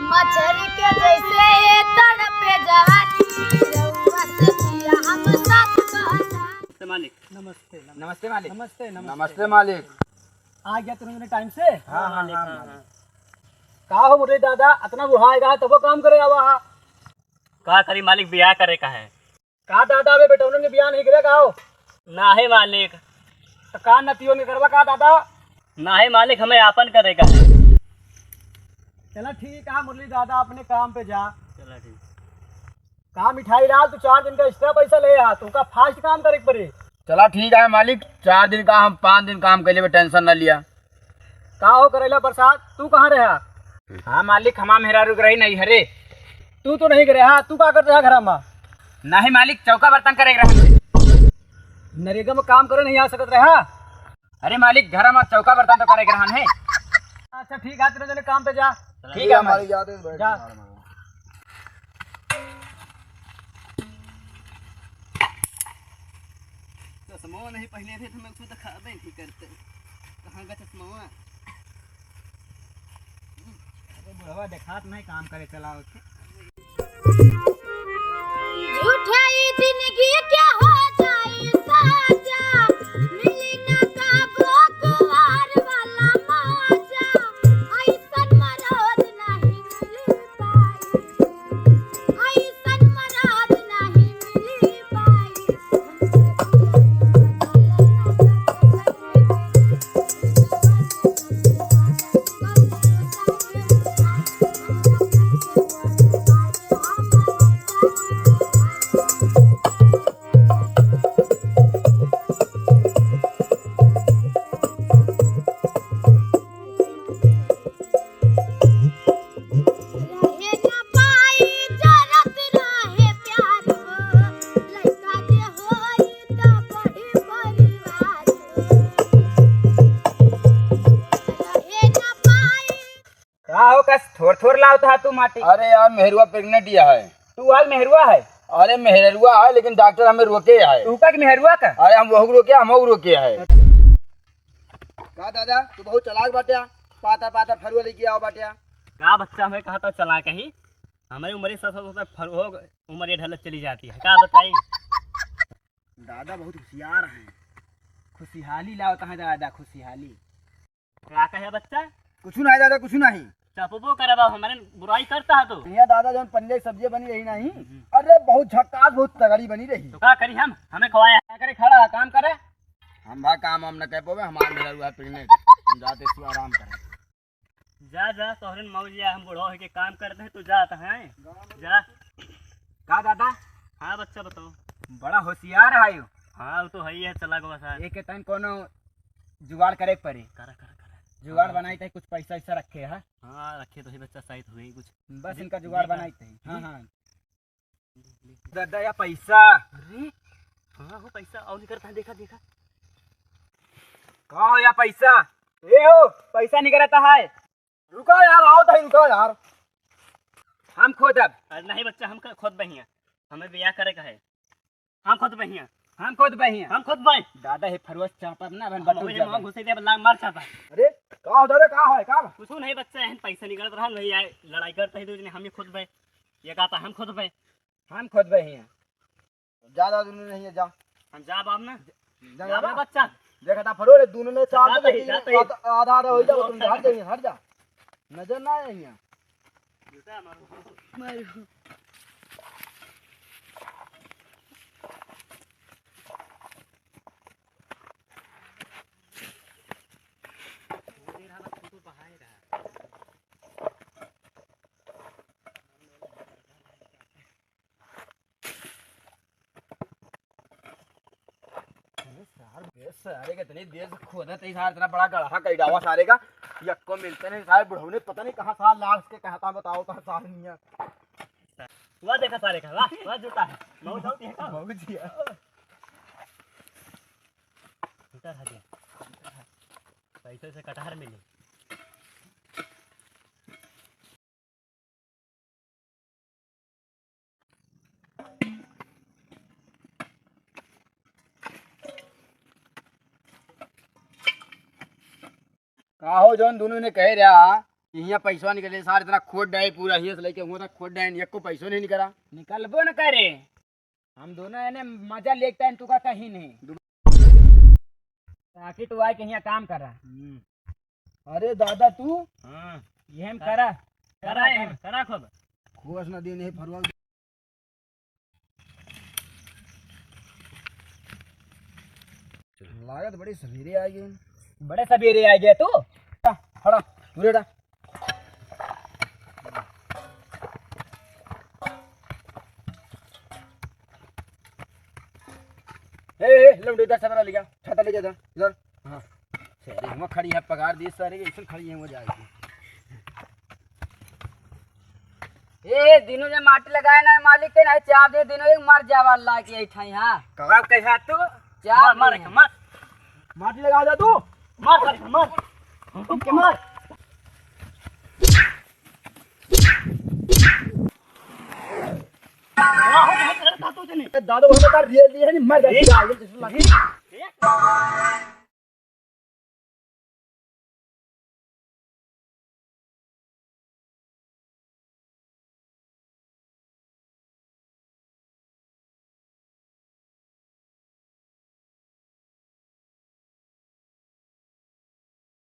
मछली के जैसे तड़पे जवानी रउआ से जिया हम साथ कहता। मालिक नमस्ते नमस्ते मालिक नमस्ते नमस्ते मालिक। आ गया तुमने टाइम से। हाँ हाँ हाँ। का हो मुरे दादा इतना बुढ़ाएगा तब वो काम करेगा वहाँ। का करी मालिक ब्याह करे का है। का दादा वे बेटा उन्होंने बयान नहीं करे का हो ना है मालिक। तो का नतियों ने करवा का दादा। ना है मालिक, हमें आपन करे का है। चला ठीक है मुरली दादा अपने काम पे जा। चलो ठीक। का मिठाई डाल तू 4 दिन का एक्स्ट्रा पैसा ले आ तू का फास्ट काम करे के पड़े। चला ठीक है मालिक, 4 दिन का हम 5 दिन काम के लिए टेंशन न लिया। का हो करेला प्रसाद तू कहाँ रहा। हाँ मालिक, हमा मेहरा रुक रही नहीं हरे। तू तो नहीं करे हाँ तू का कर रहा घर में। ना ही मालिक, चौका बर्तन करे रहे। नरेगा में काम करे नहीं आ सकत रहा। अरे मालिक, घर में चौका बर्तन तो करे रहन है। अच्छा ठीक है तेरे जने काम पे जा। ठीक है मालिक। जा चश्मा नहीं पहने थे तो मैं खुद खाबे नहीं करते। कहाँ का चश्मा? अरे बुढ़वा देखात नहीं काम करे चला झूठे ये जिंदगी क्या हो जाए साजा मिली ना का बोकवार वाला माजा ऐसन मरद नहीं मिल पाई ऐसन मरद नहीं मिल पाई। रहे ना पाई जरत रहे प्यार हो लइका जे होई त बड़ी परिवार रहे ना पाई। का हो कस थोड़ थोड़ लाओ था तू माटी। अरे यार, मेहरुआ प्रेग्नेंट या है। तू हाल मेहरुआ है। अरे मेहरुआ है, लेकिन डॉक्टर हमें रोके है। तू का कि मेहरुआ का। अरे हम वहू रोके, हम वहू रोके है। का दादा तू बहुत चलाक बाटिया, पाता पाता फरुआ लेके आओ बाटिया। का बच्चा हमें कहा था चला कहीं हमारी उम्र सौ हो उम्र ये ढलत चली जाती है। का बताई दादा बहुत होशियार हैं। खुशहाली लाओ कहाँ दादा खुशहाली। क्या कहे बच्चा? कुछ नहीं दादा कुछ नहीं। चपबो करे बा हमारे बुराई करता है तो यहाँ दादा जो पन्ने सब्जी बनी रही नहीं। अरे बहुत झक्कास बहुत तगड़ी बनी रही। तो का करी हम हमें खवाया क्या करे खड़ा है, काम करे। हम भा काम हम न कह पावे, हमारा मेहरुआ है प्रेग्नेंट। हम जाते इसको आराम करें। जा जा तोहरन मौजिया हम बुढ़ो के काम करते हैं तो जाता है जा। का दादा हाँ बच्चा बताओ। बड़ा होशियार है यो। हाँ वो तो है ही है, चला गो बस एक तन कोनो जुगाड़ करे पड़े। करा करा करा जुगाड़ बनाई थे कुछ पैसा ऐसा रखे है। हाँ रखे तो ही बच्चा शायद हुए ही कुछ। बस इनका जुगाड़ बनाई थे। हाँ हाँ अरे दादा या पैसा। हाँ वो पैसा और नहीं करता है, देखा देखा। कहा हो या पैसा। ए हो पैसा नहीं करता है। रुको यार आओ तो रुको यार हम खुद अब। अरे नहीं बच्चा, हम खुद बहिया हमें ब्याह करे का है। हम खुद बहिया हम खुद बही हैं। हम खुद बह दादा हे फरवस चापा ना बन बटू मुझे जा। मां घुसे दे लांग मार चाहता। अरे का हो दादा का है का। कुछ नहीं बच्चा है, पैसा निकलत रहा नहीं आए लड़ाई करते हैं तो हम ही खुद बह। ये कहता हम खुद बह। हम खुद बही हैं। ज्यादा दूर नहीं है, जा। हम जा बाब ना जा जा ना बच्चा। देखा था फरो रे दोनों ने चाप जाते ही, जाते ही। आधा आधा हो जाओ तुम हट जाइए हट जा। नजर ना आए यहाँ। सारे के तनी देर से खोदा तई सार इतना बड़ा गढ़ा कई डावा सारे का यक्को मिलते नहीं सारे बुढ़ौने पता नहीं कहां साल लाख के कहता बताओ कहां साल नहीं है। वाह देखा सारे का, वाह वाह जूता है बहुत होती है का बहुत जी जूता है दिया पैसे से कटहर मिली। का हो जौन दोनों ने कह रहा यहाँ पैसा निकले सार इतना खोट डाए पूरा यहाँ से लेके हुआ था खोट डाए एक को पैसों नहीं निकला निकलबो न करे हम दोनों एने मजा लेता है तू का कहीं नहीं ताकि तू आए के यहाँ काम कर रहा अरे दादा तू ये हम करा करा खूब खोस न दे नहीं फरवा लागत बड़ी सवेरे आ गई बड़े सवेरे आ गया तू खड़ा तुरेड़ा ए लौंडे इधर छतरा ले जा छतरा ले जा इधर हाँ सही हम खड़ी है पगार दी सारे के इसन खड़ी है वो जाएगी ए दिनों ने माटी लगाए ना मालिक के ना चाप दे दिनों एक मर जावा अल्लाह की ऐठाई हां कहा कैसा तू चाप मार मार माटी लगा जा तू मार मार के मार दादा वो तो रियल नहीं है मर जाएगी